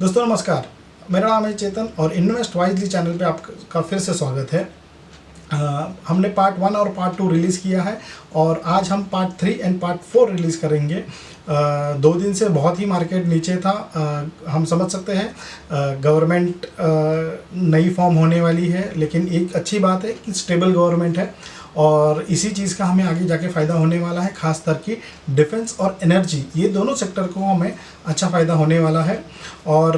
दोस्तों नमस्कार, मेरा नाम है चेतन और इन्वेस्ट वाइजली चैनल पे आपका फिर से स्वागत है। हमने पार्ट 1 और पार्ट 2 रिलीज़ किया है और आज हम पार्ट 3 एंड पार्ट 4 रिलीज़ करेंगे। 2 दिन से बहुत ही मार्केट नीचे था। हम समझ सकते हैं गवर्नमेंट नई फॉर्म होने वाली है, लेकिन एक अच्छी बात है कि स्टेबल गवर्नमेंट है और इसी चीज़ का हमें आगे जाके फ़ायदा होने वाला है। ख़ास कर कि डिफेंस और एनर्जी, ये दोनों सेक्टर को हमें अच्छा फ़ायदा होने वाला है। और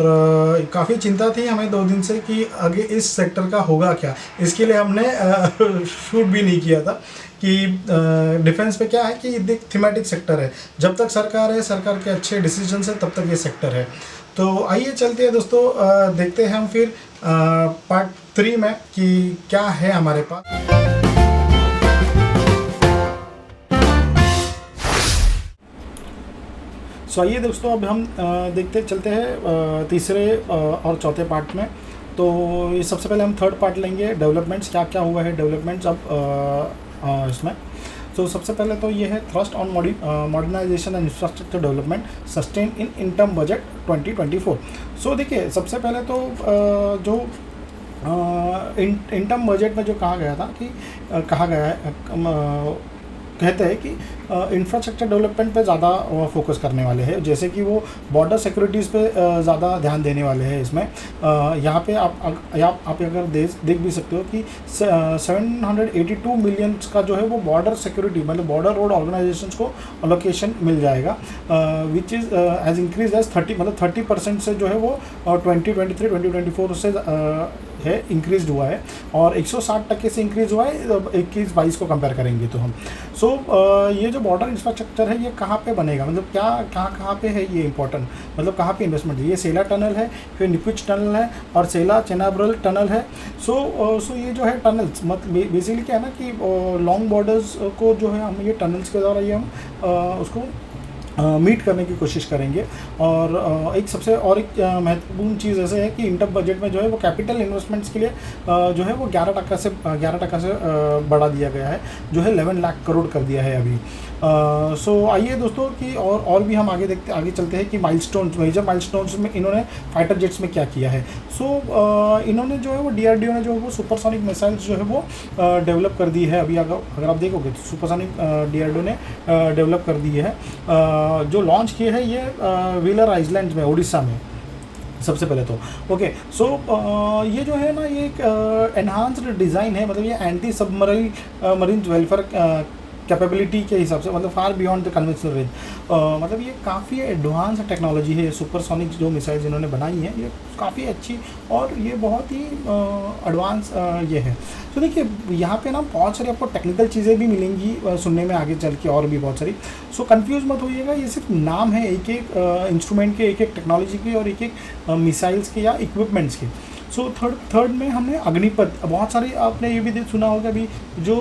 काफ़ी चिंता थी हमें 2 दिन से कि आगे इस सेक्टर का होगा क्या। इसके लिए हमने शूट भी नहीं किया था कि डिफेंस पे क्या है कि ये थीमेटिक सेक्टर है। जब तक सरकार है, सरकार के अच्छे डिसीजंस है, तब तक ये सेक्टर है। तो आइए चलते हैं दोस्तों, देखते हैं हम फिर पार्ट 3 में कि क्या है हमारे पास। आइए दोस्तों, अब हम देखते चलते हैं तीसरे और चौथे पार्ट में। तो ये सबसे पहले हम थर्ड पार्ट लेंगे, डेवलपमेंट्स क्या क्या हुआ है डेवलपमेंट्स अब इसमें। तो सबसे पहले तो ये है thrust on modernisation and infrastructure development sustain in term budget 2024। So देखिए, सबसे पहले तो जो इन टर्म बजट में जो कहा गया था कि कहा गया है, कहते हैं कि इंफ्रास्ट्रक्चर डेवलपमेंट पे ज़्यादा फोकस करने वाले हैं, जैसे कि वो बॉर्डर सिक्योरिटीज़ पे ज़्यादा ध्यान देने वाले हैं इसमें। यहाँ पे आप अगर देख भी सकते हो कि 782 मिलियन का जो है वो बॉर्डर सिक्योरिटी मतलब बॉर्डर रोड ऑर्गेनाइजेशंस को अलोकेशन मिल जाएगा, which is as increase as 30% से जो है वो 2023-2024 से है इंक्रीज हुआ है और 160% से इंक्रीज हुआ है 21-22 को कंपेयर करेंगे तो हम। ये जो बॉर्डर इंफ्रास्ट्रक्चर है ये कहाँ पे बनेगा, मतलब क्या कहाँ पे है ये इंपॉर्टेंट, मतलब कहाँ पे इन्वेस्टमेंट है। ये सेला टनल है, फिर निपुच टनल है और सेला चेनाब्रल टनल है। सो ये जो है टनल्स मतलब बेसिकली क्या है ना कि लॉन्ग बॉर्डर्स को जो है हम ये टनल्स के द्वारा ये हम उसको मीट करने की कोशिश करेंगे। और एक सबसे और एक महत्वपूर्ण चीज़ ऐसे है कि इंटर बजट में जो है वो कैपिटल इन्वेस्टमेंट्स के लिए जो है वो 11% से बढ़ा दिया गया है, जो है 11 लाख करोड़ कर दिया है अभी। आइए दोस्तों कि और भी हम आगे चलते हैं कि मेजर माइलस्टोन्स में इन्होंने फाइटर जेट्स में क्या किया है। इन्होंने जो है वो DRDO ने जो है वो सुपरसोनिक मिसाइल्स जो है वो डेवलप कर दी है। अभी अगर आप देखोगे तो सुपरसोनिक DRDO ने डेवलप कर दी है, जो लॉन्च किए हैं ये व्हीलर आइलैंड में, उड़ीसा में सबसे पहले तो। ओके, ये जो है ना ये एक एनहांस्ड डिज़ाइन है, मतलब ये एंटी सबमरीन वेलफेयर कैपेबिलिटी के हिसाब से, मतलब far beyond the conventional range. मतलब ये काफ़ी एडवांस टेक्नोलॉजी है। सुपरसोनिक जो मिसाइल्स इन्होंने बनाई है ये काफ़ी अच्छी और ये बहुत ही एडवांस ये है। तो देखिए यहाँ पे ना बहुत सारी आपको टेक्निकल चीज़ें भी मिलेंगी सुनने में आगे चल के, और भी बहुत सारी। कंफ्यूज मत होइएगा, ये सिर्फ नाम है एक एक इंस्ट्रूमेंट के, एक एक टेक्नोलॉजी के और एक एक मिसाइल्स के या इक्विपमेंट्स के। थर्ड में हमने अग्निपथ, बहुत सारी आपने ये भी सुना होगा अभी जो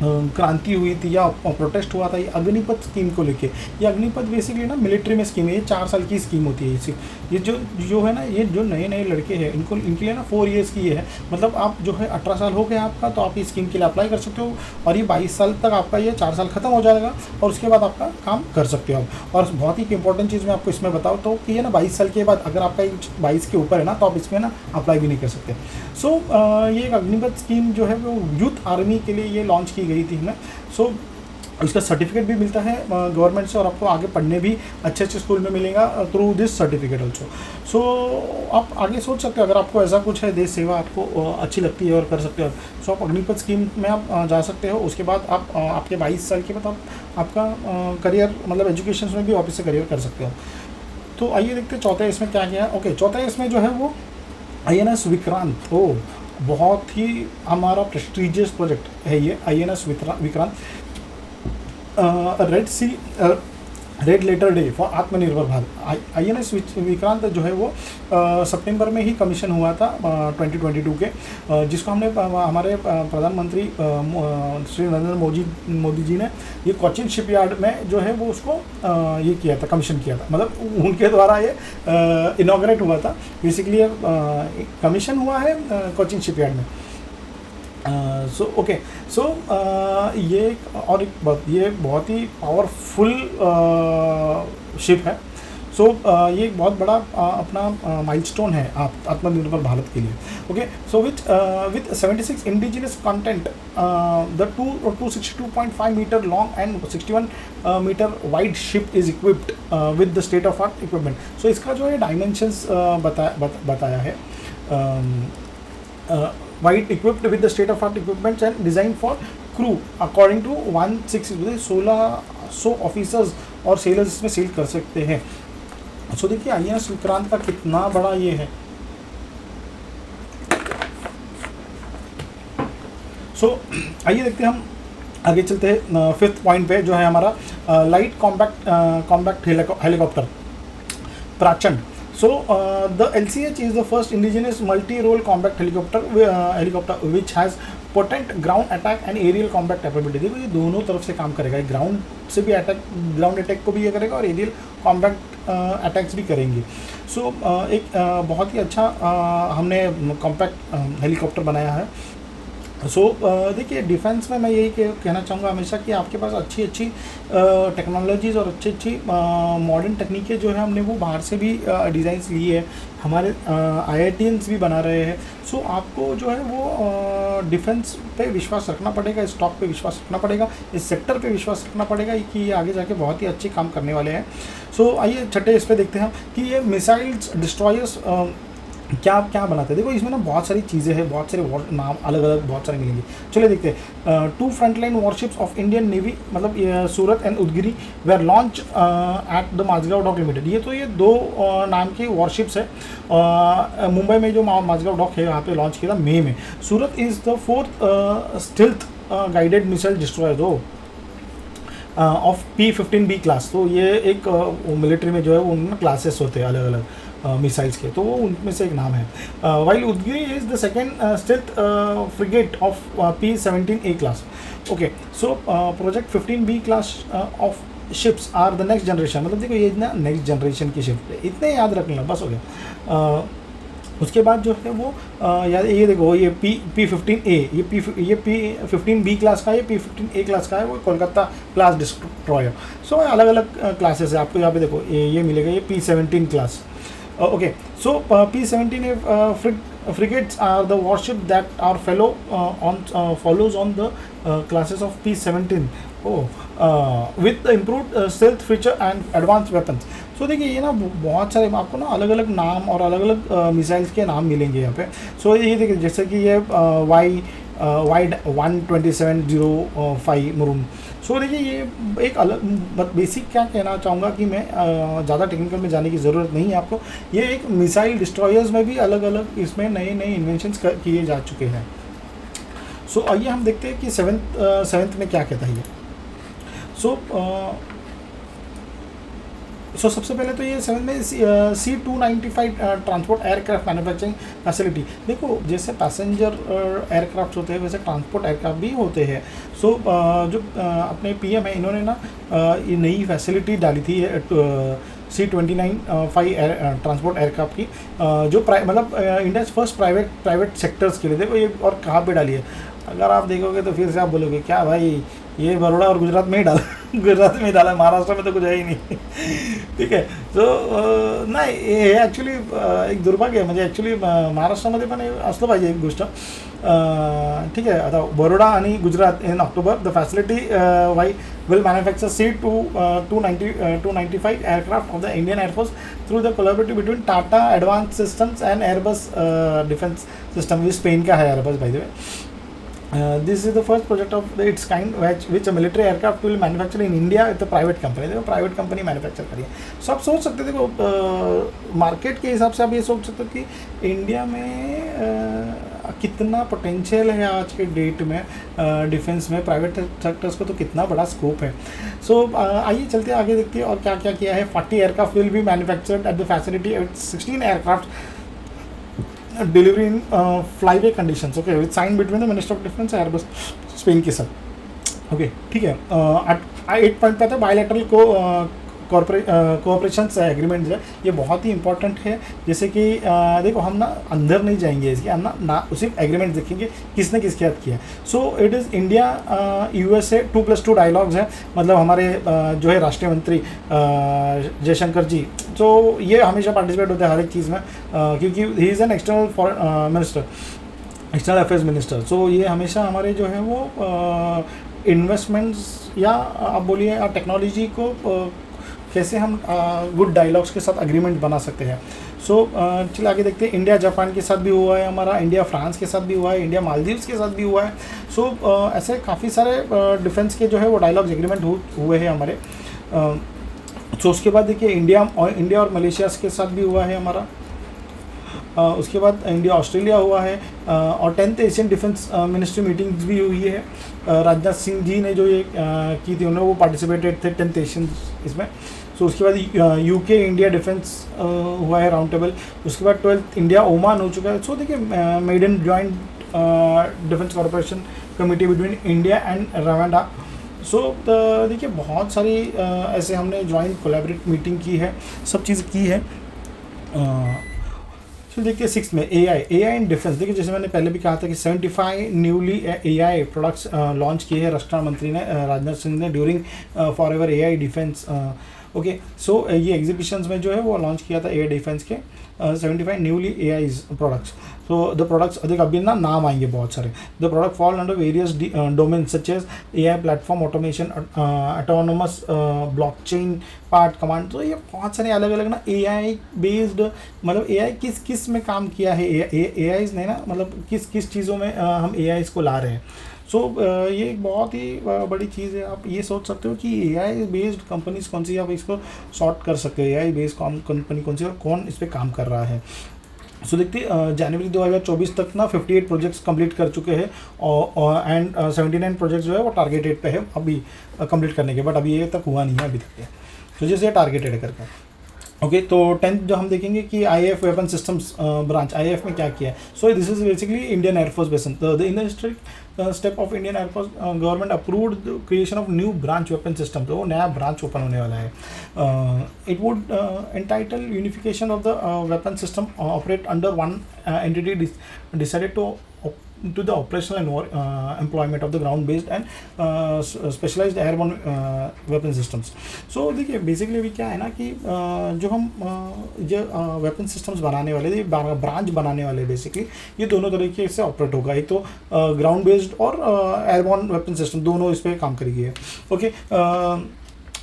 क्रांति हुई थी या प्रोटेस्ट हुआ था ये अग्निपथ स्कीम को लेके। ये अग्निपथ बेसिकली ना मिलिट्री में स्कीम है, ये 4 साल की स्कीम होती है। ये जो है ना, ये जो नए लड़के हैं इनके लिए ना 4 ईयर्स की ये है। मतलब आप जो है 18 साल हो गया आपका तो आप इस स्कीम के लिए अप्लाई कर सकते हो और ये 22 साल तक आपका ये 4 साल खत्म हो जाएगा और उसके बाद आपका काम कर सकते हो आप। और बहुत ही इंपॉर्टेंट चीज़ मैं आपको इसमें बताऊँ तो कि ये ना 22 साल के बाद अगर आपका 22 के ऊपर है ना तो आप इसमें ना अप्लाई भी नहीं कर सकते। ये एक अग्निपथ स्कीम जो है वो यूथ आर्मी के लिए ये लॉन्च की गई थी हमें। इसका सर्टिफिकेट भी मिलता है गवर्नमेंट से और आपको आगे पढ़ने भी अच्छे स्कूल में मिलेगा थ्रू दिस सर्टिफिकेट ऑल्सो। आप आगे सोच सकते हो, अगर आपको ऐसा कुछ है, देश सेवा आपको अच्छी लगती है और कर सकते हो, सो आप अग्निपथ स्कीम में आप जा सकते हो। उसके बाद आप आपके 22 साल के बाद आपका करियर मतलब एजुकेशन में भी वापस से करियर कर सकते हो। तो आइए देखते हैं चौथे इसमें क्या किया है। ओके, चौथे इसमें जो है वो INS विक्रांत, बहुत ही हमारा प्रेस्टीजियस प्रोजेक्ट है ये INS Vikrant, red letter day for आत्मनिर्भर भारत। INS विक्रांत जो है वो सितंबर में ही कमीशन हुआ था 2022 के, जिसको हमने हमारे प्रधानमंत्री श्री नरेंद्र मोदी जी ने ये कोचिन शिपयार्ड में जो है वो उसको ये किया था, कमीशन किया था, मतलब उनके द्वारा ये इनॉग्रेट हुआ था। बेसिकली कमीशन हुआ है कोचिन शिपयार्ड में। ये और एक बात, ये बहुत ही पावरफुल शिप है। सो ये एक बहुत बड़ा अपना माइलस्टोन है आप आत्मनिर्भर भारत के लिए। Okay, so with 76 indigenous content, the 262.5 metre long and 61 metre wide ship is equipped with the state of art equipment. So इसका जो है डायमेंशंस बताया है, wide equipped with the state of art equipments and design for crew according to 1600 officers और sailors इसमें sail कर सकते हैं। सो देखिए INS विक्रांत का कितना बड़ा ये है। सो आइए देखते हैं, हम आगे चलते हैं 5th पॉइंट पे, जो है हमारा लाइट कॉम्पैक्ट हेलीकॉप्टर प्रचंड। So the LCH is the first indigenous multi-role combat helicopter which has potent ground attack and aerial combat capability। देखो ये दोनों तरफ से काम करेगा, ग्राउंड से भी ग्राउंड अटैक को भी ये करेगा और एरियल कॉम्बैक्ट अटैक्स भी करेंगे। सो एक बहुत ही अच्छा हमने कॉम्पैक्ट हेलीकॉप्टर बनाया है। सो देखिए डिफेंस में मैं यही कहना चाहूँगा हमेशा कि आपके पास अच्छी टेक्नोलॉजीज़ और अच्छी मॉडर्न तकनीकें जो है हमने वो बाहर से भी डिज़ाइंस ली है, हमारे IITians भी बना रहे हैं। सो आपको जो है वो डिफेंस पे विश्वास रखना पड़ेगा, स्टॉक पे विश्वास रखना पड़ेगा, इस सेक्टर पे विश्वास रखना पड़ेगा कि ये आगे जाके बहुत ही अच्छे काम करने वाले हैं। सो आइए छठे इस पे देखते हैं कि ये मिसाइल्स डिस्ट्रॉयर्स क्या क्या बनाते हैं। देखो इसमें ना बहुत सारी चीज़ें हैं, बहुत सारे नाम अलग अलग बहुत सारे मिलेंगे। चलिए देखते हैं। 2 frontline warships of Indian navy, मतलब Surat and Udaygiri were launch at the Mazagon dock limited. ये 2 नाम की वॉरशिप्स है। मुंबई में जो माझगांव डॉक है वहाँ पे लॉन्च किया था मई में। Surat is the 4th stealth guided missile destroyer दो ऑफ P-15B क्लास। तो ये एक मिलिट्री में जो है वो उनमें क्लासेस होते हैं अलग अलग मिसाइल्स के, तो वो उनमें से एक नाम है। While Udaygiri is the second stealth frigate of P-17A class. Okay, so project 15B class of ships are the next generation. मतलब देखो ये ना नेक्स्ट जनरेशन की शिप, इतने याद रख लेना बस हो गया। उसके बाद जो है वो यार ये देखो ये P-15A, ये P-15B क्लास का है, ये P-15A क्लास का है, वो कोलकाता क्लास डिस्ट्रॉयर। सो अलग अलग क्लासेस है आपको यहाँ पे देखो ये मिलेगा, ये P-17 class. Okay, so P-17A frigates are the warship that are follows on the classes of P-17 with the improved stealth feature and advanced weapons। So देखिए ये ना बहुत सारे आपको ना अलग अलग नाम और अलग अलग मिसाइल्स के नाम मिलेंगे यहाँ पे। सो ये देखिए जैसे कि ये वाइड 12705 मरून। सो देखिए ये एक अलग बेसिक क्या कहना चाहूँगा कि मैं ज़्यादा टेक्निकल में जाने की ज़रूरत नहीं है आपको। ये एक मिसाइल डिस्ट्रॉयर्स में भी अलग अलग इसमें नए नए इन्वेंशंस किए जा चुके हैं। सो आइए हम देखते हैं कि सेवन्थ में क्या कहता है ये। सो सबसे पहले तो ये 7 में C-295 transport aircraft manufacturing facility. देखो जैसे पैसेंजर एयरक्राफ्ट होते हैं वैसे ट्रांसपोर्ट एयरक्राफ्ट भी होते हैं। सो जो अपने PM है इन्होंने ना ये नई फैसिलिटी डाली थी C-295 ट्रांसपोर्ट एयरक्राफ्ट की, जो मतलब इंडिया फर्स्ट प्राइवेट सेक्टर्स के लिए। देखो ये और कहाँ पे डाली है, अगर आप देखोगे तो फिर से आप बोलोगे क्या भाई ये बड़ौदा और गुजरात में ही डाला गुजरात में ही डाला, महाराष्ट्र में तो कुछ है ही नहीं। ठीक है, तो नाही हे ॲक्च्युली एक दुर्भाग्य आहे, म्हणजे ॲक्च्युली महाराष्ट्रामध्ये पण असलं पाहिजे एक गोष्ट। ठीक आहे, आता बरोडा आणि Gujarat in October the facility वाई will manufacture C-295 aircraft of the Indian Air Force through the collaborative between Tata Advanced Systems and Airbus Defense System, which Spain का है Airbus by the way। This is the first project of its kind which a military aircraft will manufacture in India with a private company। देखो private company manufacture करी है। सो आप सोच सकते, देखो market के हिसाब से आप ये सोच सकते हो कि इंडिया में कितना पोटेंशियल है आज के डेट में डिफेंस में, प्राइवेट सेक्टर्स को तो कितना बड़ा स्कोप है। सो आइए चलते आगे देखते हैं और क्या क्या किया है। 40 aircraft will be manufactured at the facility, 16 aircraft delivery in flyaway conditions. Okay, with sign between the minister of defence Airbus Spain के साथ। ओके ठीक है, 8 पॉइंट पे आता है बायलैटरल कोऑपरेशन एग्रीमेंट है, ये बहुत ही इंपॉर्टेंट है। जैसे कि देखो हम ना अंदर नहीं जाएंगे इसके, हम ना सिर्फ एग्रीमेंट देखेंगे किसने किसके साथ किया। So it is India USA 2+2 dialogues है, मतलब हमारे जो है राष्ट्रीय मंत्री जयशंकर जी, तो ये हमेशा पार्टिसिपेट होते हैं हर एक चीज़ में, क्योंकि he is an external minister, external affairs minister. So ये हमेशा हमारे जो है वो इन्वेस्टमेंट्स या आप बोलिए टेक्नोलॉजी को कैसे हम गुड डायलॉग्स के साथ एग्रीमेंट बना सकते हैं। सो चलिए आगे देखते हैं। इंडिया जापान के साथ भी हुआ है हमारा, इंडिया फ्रांस के साथ भी हुआ है, इंडिया मालदीव्स के साथ भी हुआ है। सो ऐसे काफ़ी सारे डिफेंस के जो है वो डायलॉग्स एग्रीमेंट हुए हैं हमारे। सो उसके बाद देखिए इंडिया और मलेशिया के साथ भी हुआ है हमारा। उसके बाद इंडिया ऑस्ट्रेलिया हुआ है, और 10th Asian defence ministry meetings भी हुई है। राजनाथ सिंह जी ने जो ये की थी, उन्होंने वो पार्टिसिपेटेड थे 10th एशियन इसमें। सो उसके बाद UK इंडिया डिफेंस हुआ है राउंड टेबल। उसके बाद 12th इंडिया ओमान हो चुका है। सो देखिए maiden joint defence corporation committee between India and Rwanda. So देखिए बहुत सारी ऐसे हमने जॉइंट कोलैबोरेट मीटिंग की है, सब चीज़ की है। तो देखिए 6th में AI इन डिफेंस। देखिए जैसे मैंने पहले भी कहा था कि 75 न्यूली AI प्रोडक्ट्स लॉन्च किए हैं रक्षा मंत्री ने, राजनाथ सिंह ने, during forever AI defence. Okay, so ये एग्जीबिशंस में जो है वो लॉन्च किया था AI डिफेंस के 75 newly AIs products. So the products, अधिक अभी ना नाम आएंगे बहुत सारे। The product fall under various domain such as AI platform, automation, autonomous blockchain part, command. तो ये बहुत सारे अलग अलग ना AI बेस्ड, मतलब AI किस किस में काम किया है, AIs ने ना, मतलब किस किस चीज़ों में हम AIs को ला रहे हैं। सो ये एक बहुत ही बड़ी चीज़ है। आप ये सोच सकते हो कि AI बेस्ड कंपनीज कौन सी, आप इसको सॉर्ट कर सकते हो AI बेस्ड कंपनी कौन सी और कौन इस पर काम कर रहा है। सो देखते जनवरी 2024 तक ना 58 प्रोजेक्ट्स कंप्लीट कर चुके हैं, और एंड 79 प्रोजेक्ट्स जो है वो टारगेटेड पे है अभी कंप्लीट करने के, बट अभी ये तक हुआ नहीं है अभी तक। तो जैसे टारगेटेड है करके। ओके, तो 10th जो हम देखेंगे कि IAF weapon systems branch, IAF में क्या किया है। So this is basically Indian air force बेसन। The industry step of Indian air force government approved the creation of new branch weapon system. तो वो नया ब्रांच ओपन होने वाला है। It would entitle unification of the weapon system operate under one entity decided to the operational employment of the ground based and specialized airborne weapon systems. So देखिए basically भी क्या है ना कि जो हम जो वेपन सिस्टम्स बनाने वाले, ये ब्रांच बनाने वाले, बेसिकली ये दोनों तरीके से ऑपरेट होगा। एक तो ग्राउंड बेस्ड और एयरबॉर्न वेपन सिस्टम, दोनों इस पर काम करेगी। Okay,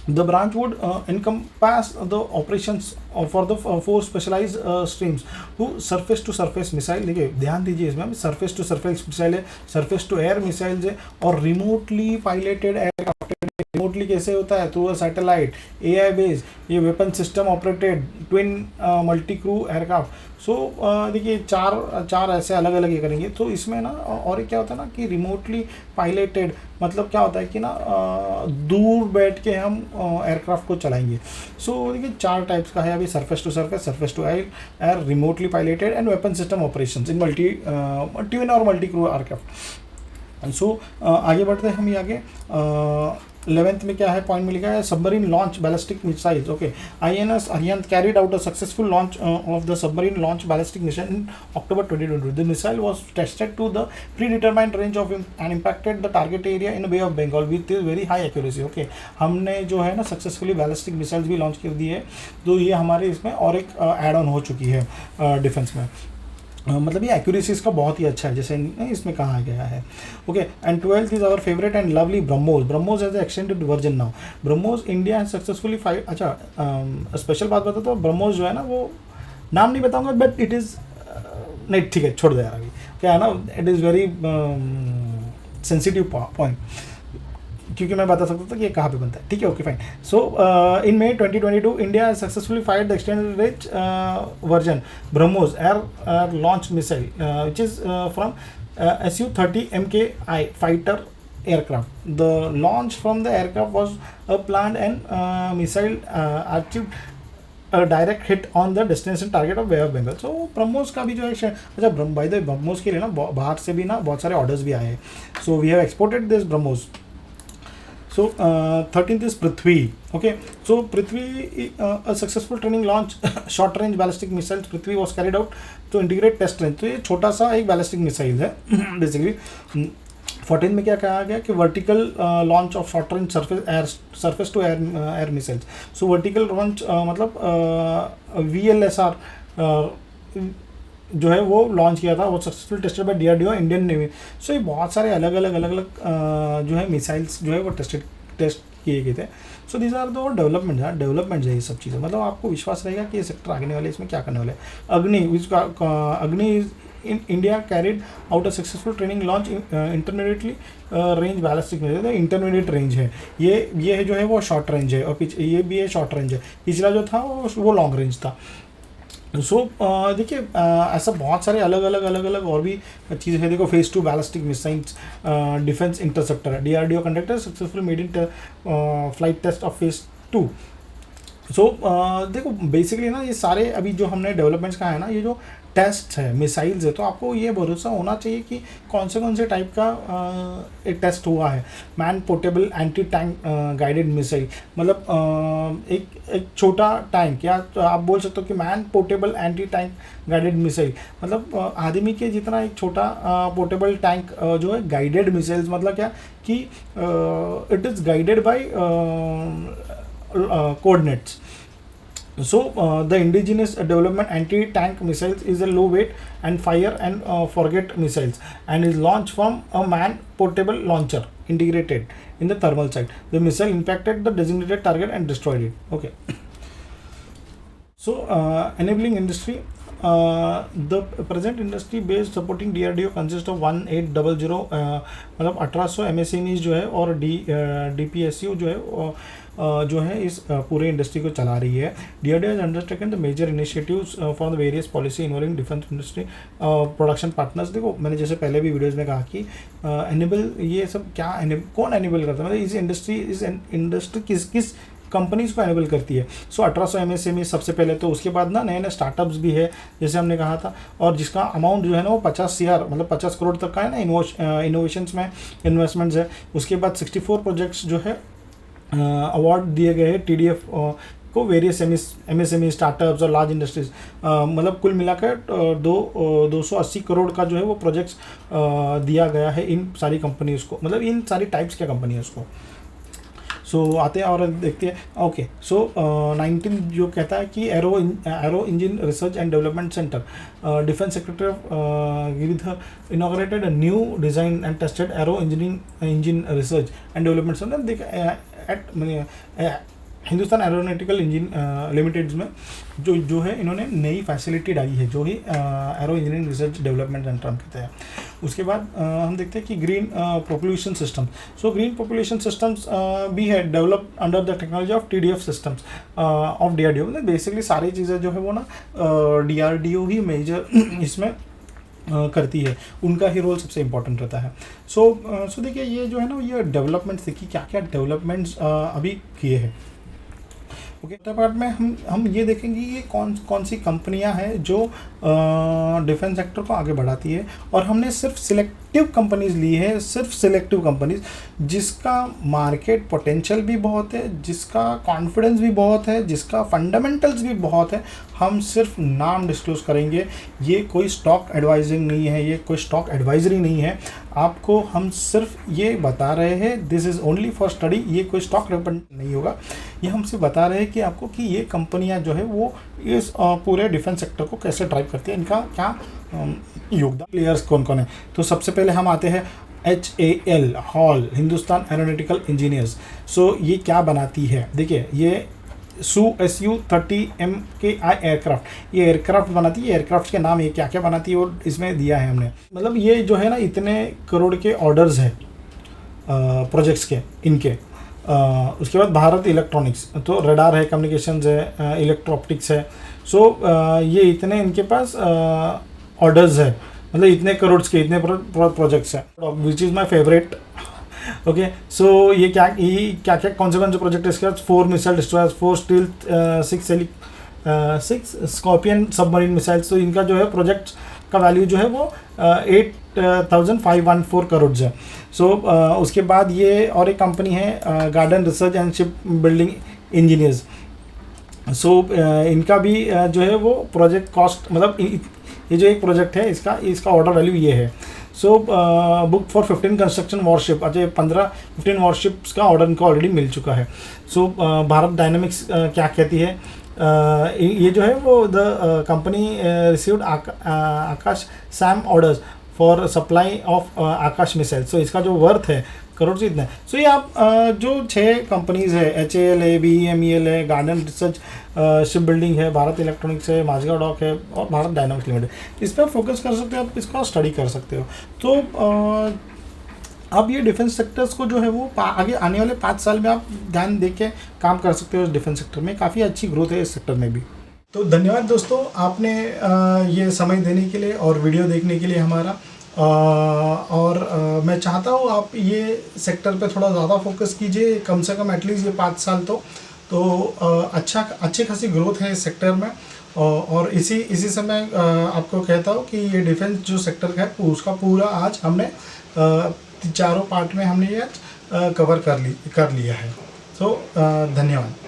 the branch would encompass the operations for the 4 specialized streams to surface to surface missile। देखिए ध्यान दीजिए इसमें, surface to surface मिसाइल है, surface to air मिसाइल्स है, और remotely piloted aircraft। रिमोटली कैसे होता है, through a satellite, AI based, ये weapon system operated twin multi crew aircraft. So देखिए चार ऐसे अलग अलग ये करेंगे। तो इसमें ना और क्या होता है ना कि रिमोटली पायलटेड, मतलब क्या होता है कि ना दूर बैठ के हम एयरक्राफ्ट को चलाएंगे। सो देखिए 4 टाइप्स का है अभी, surface to surface, surface to air, remotely piloted and weapon system operations in twin और मल्टी क्रू एयरक्राफ्ट। सो आगे बढ़ते हैं हम ये आगे। 11th में क्या है पॉइंट में लिखा है, submarine launch ballistic missiles. Okay, INS Arihant carried out a successful launch of the submarine launch ballistic mission in October 2020. The missile was tested to the predetermined range of and impacted the target area in Bay of Bengal with very high accuracy. Okay, हमने जो है ना successfully ballistic missiles भी launch कर दी है। तो ये हमारे इसमें और एक एड ऑन हो चुकी है डिफेंस में। मतलब ये एक्यूरेसी इसका बहुत ही अच्छा है, जैसे इसमें कहा गया है। Okay, and 12th is our favourite and lovely BrahMos as extended version now. BrahMos India has successfully fight. अच्छा, स्पेशल बात बताता हूँ, ब्रह्मोस जो है ना, वो नाम नहीं बताऊंगा, बट इट इज़ नहीं, ठीक है छोड़ दे यार, अभी क्या है ना, it is very sensitive point, क्योंकि मैं बता सकता था कि ये कहाँ पे बनता है। ठीक है, okay fine. So in May 2022 India successfully fired the extended range version BrahMos air launch missile which is from Su-30 MKI fighter aircraft. The launch from the aircraft was a planned and missile achieved a direct hit on the destination target of Bay of Bengal. So BrahMos का भी जो है, अच्छा by the BrahMos के लिए ना बाहर से भी ना बहुत सारे ऑर्डर्स भी आए हैं। So we have exported this BrahMos. So 13th is Prithvi. Okay, so Prithvi, a successful training launch short range ballistic missiles Prithvi was carried out to integrate test range. तो ये छोटा सा एक बैलिस्टिक मिसाइल है basically. 14 में क्या कहा गया कि vertical launch of short range surface to air missiles. So vertical launch मतलब VLSR जो है वो लॉन्च किया था, वो successful tested by DRDO Indian navy. So ये बहुत सारे अलग अलग जो है मिसाइल्स जो है वो टेस्ट किए गए थे. So these are the development है ये सब चीज़ें. मतलब आपको विश्वास रहेगा कि ये सेक्टर आगे वाले इसमें क्या करने वाले. अग्नि in India carried out a successful training launch intermediately range ballistic missile. Intermediate range है ये है जो है वो शॉर्ट रेंज है, और ये भी है शॉर्ट रेंज है. पिछला जो था वो लॉन्ग रेंज था. सो देखिए ऐसा बहुत सारे अलग अलग और भी चीज़ें हैं. देखो phase 2 ballistic missiles defence interceptor है. DRDO conductor successful made in flight test of phase 2. So देखो बेसिकली ना ये सारे अभी जो हमने डेवलपमेंट्स का है ना, ये जो टेस्ट है मिसाइल्स है, तो आपको ये भरोसा होना चाहिए कि कौन से टाइप का एक टेस्ट हुआ है. Man portable anti tank guided missile, मतलब एक छोटा टैंक, या तो आप बोल सकते हो कि man portable anti tank guided missile, मतलब आदमी के जितना एक छोटा पोर्टेबल टैंक जो है गाइडेड मिसाइल्स. मतलब क्या कि it is guided by coordinates. So the indigenous development anti-tank missiles is a low weight and fire and forget missiles, and is launched from a man portable launcher integrated in the thermal site. The missile impacted the designated target and destroyed it. Okay. So enabling industry. The present industry based supporting DRDO consists of 1800 मतलब 1800 MSMEs जो है, और DPSU जो है इस पूरे industry को चला रही है. DRDO has undertaken the major initiatives for the various policy involving defense industry production partners. देखो मैंने जैसे पहले भी वीडियोस में कहा कि एनेबल ये सब क्या कौन एनेबल करता है, मतलब इस इंडस्ट्री किस कंपनीज को एनेबल करती है. सो 1800 MSME सबसे पहले, तो उसके बाद ना नए स्टार्टअप्स भी है जैसे हमने कहा था, और जिसका अमाउंट जो है ना वो 50 CR मतलब 50 करोड़ तक का है ना इनोवेशंस में इन्वेस्टमेंट्स है. उसके बाद 64 प्रोजेक्ट्स जो है अवार्ड दिए गए हैं TDF को वेरियस MSME स्टार्टअप्स और लार्ज इंडस्ट्रीज. मतलब कुल मिलाकर 280 करोड़ का जो है वो प्रोजेक्ट्स दिया गया है इन सारी कंपनीज को, मतलब इन सारी टाइप्स के कंपनीज को. सो आते हैं और देखते हैं. ओके, सो 19 जो कहता है कि aero engine research and development centre, defence secretary of Giridhar inaugurated a new design and tested aero engine research and development centre at Hindustan aeronautical engine limited में जो है इन्होंने नई फैसिलिटी डाली है, जो ही aero engineering research development centre हम कहते हैं. उसके बाद हम देखते हैं कि green propulsion system. So green propulsion systems भी है develop under the technology of TDF systems of DRDO. मतलब बेसिकली सारी चीज़ें जो है वो ना DRDO ही मेजर इसमें करती है, उनका ही रोल सबसे इम्पोर्टेंट रहता है. सो देखिए ये जो है ना ये डेवलपमेंट्स देखिए क्या डेवलपमेंट्स अभी किए हैं. ओके, पार्ट में हम ये देखेंगे ये कौन सी कंपनियां हैं जो डिफेंस सेक्टर को आगे बढ़ाती है, और हमने सिर्फ सिलेक्टिव कंपनीज ली है, सिर्फ सिलेक्टिव कंपनीज जिसका मार्केट पोटेंशियल भी बहुत है, जिसका कॉन्फिडेंस भी बहुत है, जिसका फंडामेंटल्स भी बहुत है. हम सिर्फ नाम डिस्क्लोज करेंगे, ये कोई स्टॉक एडवाइजिंग नहीं है, ये कोई स्टॉक एडवाइजरी नहीं है. आपको हम सिर्फ ये बता रहे हैं, this is only for study, ये कोई स्टॉक रिकमेंड नहीं होगा. ये हम सिर्फ बता रहे हैं कि आपको कि ये कंपनियां जो है वो इस पूरे डिफेंस सेक्टर को कैसे ड्राइव करती है, इनका क्या योगदान, प्लेयर्स कौन कौन है. तो सबसे पहले हम आते हैं HAL HAL, Hindustan aeronautical engineers. So ये क्या बनाती है, देखिए ये SU-30 MKI एयरक्राफ्ट, ये एयरक्राफ्ट बनाती है. एयरक्राफ्ट के नाम ये क्या क्या बनाती है और इसमें दिया है हमने. मतलब ये जो है ना इतने करोड़ के ऑर्डर्स है प्रोजेक्ट्स के इनके. उसके बाद भारत इलेक्ट्रॉनिक्स, तो रडार है, कम्युनिकेशंस है, इलेक्ट्रो-ऑप्टिक्स है. सो ये इतने इनके पास ऑर्डर्स है, मतलब इतने करोड़ के इतने प्रोजेक्ट्स हैं, which is my favourite. Okay, so ये क्या कौन से प्रोजेक्ट है इसके पास. 4 missile destroyers, 4 stealth, 6 scorpion submarine missiles. तो इनका जो है प्रोजेक्ट का वैल्यू जो है वो 8,514 करोड़ है। सो उसके बाद ये और एक कंपनी है garden research and ship building engineers. So इनका भी जो है वो प्रोजेक्ट कॉस्ट, मतलब ये जो एक प्रोजेक्ट है इसका ऑर्डर वैल्यू ये है। So book for 15 construction worship, अच्छा 15 वॉरशिप्स का ऑर्डर इनको ऑलरेडी मिल चुका है। सो भारत डायनेमिक्स क्या कहती है, ये जो है वो the company received Akash SAM orders for supply of Akash missile. So इसका जो वर्थ है करोड़ से इतना है। सो ये आप जो 6 कंपनीज़ है, HAL है, BEMEL है, गार्डन रिसर्च शिप बिल्डिंग है, भारत इलेक्ट्रॉनिक्स है, माझगांव डॉक है और भारत डायनामिक्स लिमिटेड, इस पर फोकस कर सकते हो, आप इसका स्टडी कर सकते हो। तो अब ये डिफेंस सेक्टर्स को जो है वो आगे आने वाले 5 साल में आप ध्यान दे के काम कर सकते हो। इस डिफेंस सेक्टर में काफ़ी अच्छी ग्रोथ है इस सेक्टर में भी। तो धन्यवाद दोस्तों, आपने ये समय देने के लिए और वीडियो देखने के लिए हमारा। मैं चाहता हूँ आप ये सेक्टर पे थोड़ा ज़्यादा फोकस कीजिए, कम से कम एटलीस्ट ये 5 साल तो अच्छी खासी ग्रोथ है इस सेक्टर में। और इसी समय आपको कहता हूँ कि ये डिफेंस जो सेक्टर है उसका पूरा आज हमने चारों पार्ट में हमने ये कवर कर लिया है। सो धन्यवाद।